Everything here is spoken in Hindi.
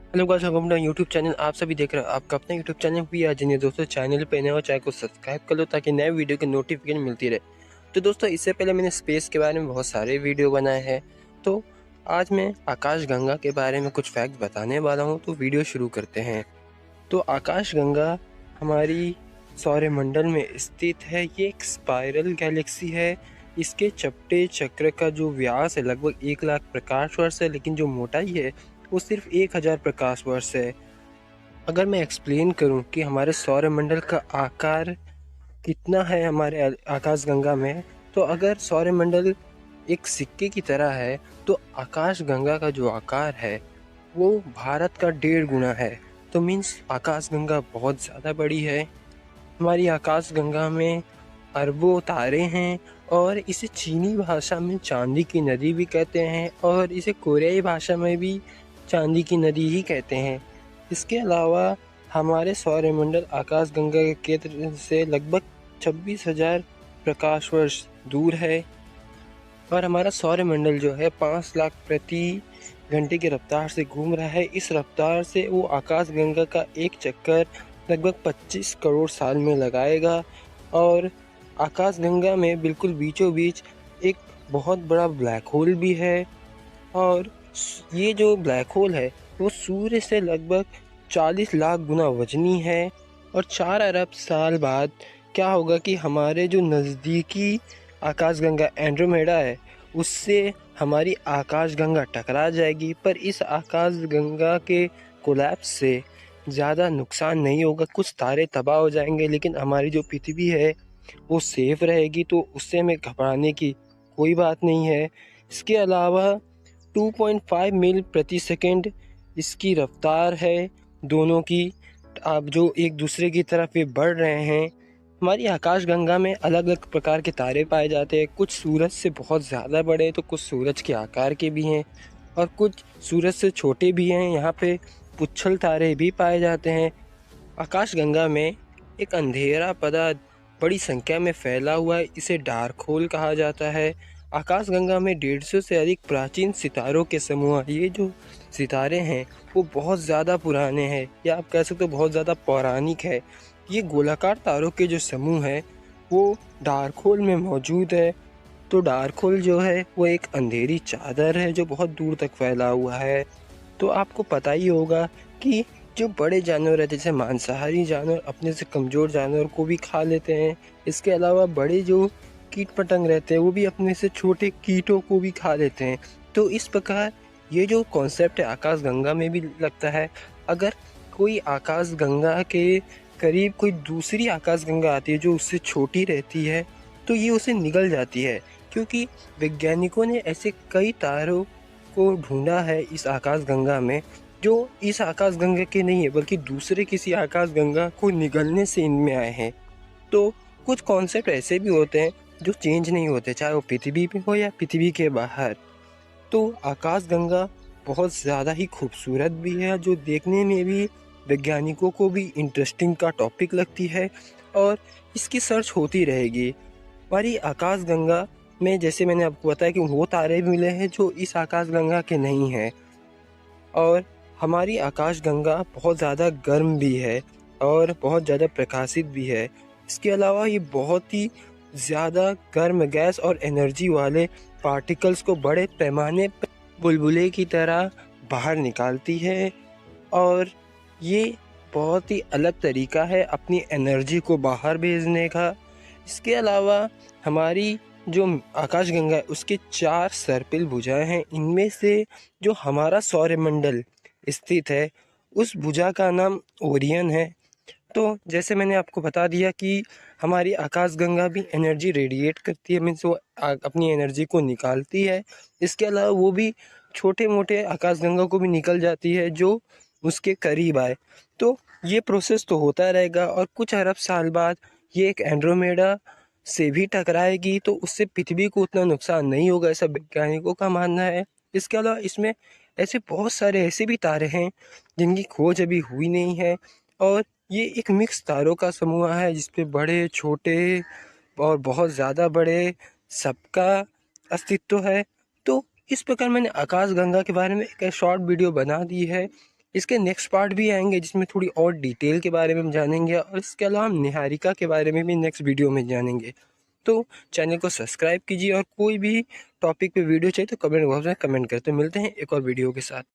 Hello guys, welcome to YouTube channel. आप सभी देख रहे हो आपका अपना यूट्यूब चैनल भी आज नहीं दोस्तों। चैनल पे नए हो चैनल को सब्सक्राइब कर लो ताकि नए वीडियो की नोटिफिकेशन मिलती रहे। तो दोस्तों, इससे पहले मैंने स्पेस के बारे में बहुत सारे वीडियो बनाए हैं। तो आज मैं आकाशगंगा के बारे में कुछ फैक्ट बताने वाला हूँ। तो वीडियो शुरू करते हैं। तो आकाशगंगा हमारी सौरमंडल में स्थित है। ये एक स्पाइरल गैलेक्सी है। इसके चपटे चक्र का जो व्यास है लगभग 1 लाख प्रकाश वर्ष है, लेकिन जो मोटाई है वो सिर्फ 1000 प्रकाश वर्ष है। अगर मैं एक्सप्लेन करूं कि हमारे सौरमंडल का आकार कितना है हमारे आकाशगंगा में, तो अगर सौरमंडल एक सिक्के की तरह है तो आकाशगंगा का जो आकार है वो भारत का 1.5 गुना है। तो मीन्स आकाशगंगा बहुत ज़्यादा बड़ी है। हमारी आकाशगंगा में अरबों तारे हैं और इसे चीनी भाषा में चांदी की नदी भी कहते हैं और इसे कोरियाई भाषा में भी चांदी की नदी ही कहते हैं। इसके अलावा हमारे सौरमंडल आकाशगंगा के केंद्र से लगभग 26,000 प्रकाश वर्ष दूर है और हमारा सौरमंडल जो है 5 लाख प्रति घंटे की रफ्तार से घूम रहा है। इस रफ्तार से वो आकाशगंगा का एक चक्कर लगभग 25 करोड़ साल में लगाएगा और आकाशगंगा में बिल्कुल बीचों बीच एक बहुत बड़ा ब्लैक होल भी है। और ये जो ब्लैक होल है वो सूर्य से लगभग 40 लाख गुना वजनी है। और 4 अरब साल बाद क्या होगा कि हमारे जो नज़दीकी आकाशगंगा एंड्रोमेडा है उससे हमारी आकाशगंगा टकरा जाएगी। पर इस आकाशगंगा के कोलैप्स से ज़्यादा नुकसान नहीं होगा। कुछ तारे तबाह हो जाएंगे लेकिन हमारी जो पृथ्वी है वो सेफ रहेगी, तो उससे हमें घबराने की कोई बात नहीं है। इसके अलावा 2.5 मील प्रति सेकंड इसकी रफ्तार है दोनों की। अब जो एक दूसरे की तरफ ये बढ़ रहे हैं। हमारी आकाशगंगा में अलग अलग प्रकार के तारे पाए जाते हैं। कुछ सूरज से बहुत ज़्यादा बड़े तो कुछ सूरज के आकार के भी हैं और कुछ सूरज से छोटे भी हैं। यहाँ पे पुच्छल तारे भी पाए जाते हैं। आकाशगंगा में एक अंधेरा पदार्थ बड़ी संख्या में फैला हुआ है, इसे डार्क होल कहा जाता है। आकाशगंगा में 150 से अधिक प्राचीन सितारों के समूह हैं। ये जो सितारे हैं वो बहुत ज़्यादा पुराने हैं या आप कह सकते हो बहुत ज़्यादा पौराणिक है। ये गोलाकार तारों के जो समूह हैं वो डार्क होल में मौजूद है। तो डार्क होल जो है वो एक अंधेरी चादर है जो बहुत दूर तक फैला हुआ है। तो आपको पता ही होगा कि जो बड़े जानवर है जैसे मांसाहारी जानवर अपने से कमज़ोर जानवर को भी खा लेते हैं। इसके अलावा बड़े जो कीट पतंग रहते हैं वो भी अपने से छोटे कीटों को भी खा लेते हैं। तो इस प्रकार ये जो कॉन्सेप्ट है आकाशगंगा में भी लगता है। अगर कोई आकाशगंगा के करीब कोई दूसरी आकाशगंगा आती है जो उससे छोटी रहती है तो ये उसे निगल जाती है, क्योंकि वैज्ञानिकों ने ऐसे कई तारों को ढूंढा है इस आकाशगंगा में जो इस आकाशगंगा के नहीं है बल्कि दूसरे किसी आकाशगंगा को निगलने से इनमें आए हैं। तो कुछ कॉन्सेप्ट ऐसे भी होते हैं जो चेंज नहीं होते, चाहे वो पृथ्वी पे हो या पृथ्वी के बाहर। तो आकाशगंगा बहुत ज़्यादा ही खूबसूरत भी है जो देखने में भी वैज्ञानिकों को भी इंटरेस्टिंग का टॉपिक लगती है और इसकी सर्च होती रहेगी। हमारी आकाशगंगा में जैसे मैंने आपको बताया कि वो तारे भी मिले हैं जो इस आकाशगंगा के नहीं हैं। और हमारी आकाशगंगा बहुत ज़्यादा गर्म भी है और बहुत ज़्यादा प्रकाशित भी है। इसके अलावा ये बहुत ही ज़्यादा गर्म गैस और एनर्जी वाले पार्टिकल्स को बड़े पैमाने पर बुलबुले की तरह बाहर निकालती है और ये बहुत ही अलग तरीका है अपनी एनर्जी को बाहर भेजने का। इसके अलावा हमारी जो आकाशगंगा है उसके 4 सर्पिल भुजाएं हैं। इनमें से जो हमारा सौरमंडल स्थित है उस भुजा का नाम ओरियन है। तो जैसे मैंने आपको बता दिया कि हमारी आकाशगंगा भी एनर्जी रेडिएट करती है, मीन्स वो अपनी एनर्जी को निकालती है। इसके अलावा वो भी छोटे मोटे आकाशगंगा को भी निकल जाती है जो उसके करीब आए। तो ये प्रोसेस तो होता रहेगा और कुछ अरब साल बाद ये एक एंड्रोमेडा से भी टकराएगी तो उससे पृथ्वी को उतना नुकसान नहीं होगा, ऐसा वैज्ञानिकों का मानना है। इसके अलावा इसमें ऐसे बहुत सारे ऐसे भी तारे हैं जिनकी खोज अभी हुई नहीं है और ये एक मिक्स तारों का समूह है जिसपे बड़े छोटे और बहुत ज़्यादा बड़े सबका अस्तित्व है। तो इस प्रकार मैंने आकाशगंगा के बारे में एक शॉर्ट वीडियो बना दी है। इसके नेक्स्ट पार्ट भी आएंगे जिसमें थोड़ी और डिटेल के बारे में हम जानेंगे, और इसके अलावा हम निहारिका के बारे में भी नेक्स्ट वीडियो में जानेंगे। तो चैनल को सब्सक्राइब कीजिए, और कोई भी टॉपिक पे वीडियो चाहिए तो कमेंट बॉक्स में कमेंट करें। तो मिलते हैं एक और वीडियो के साथ।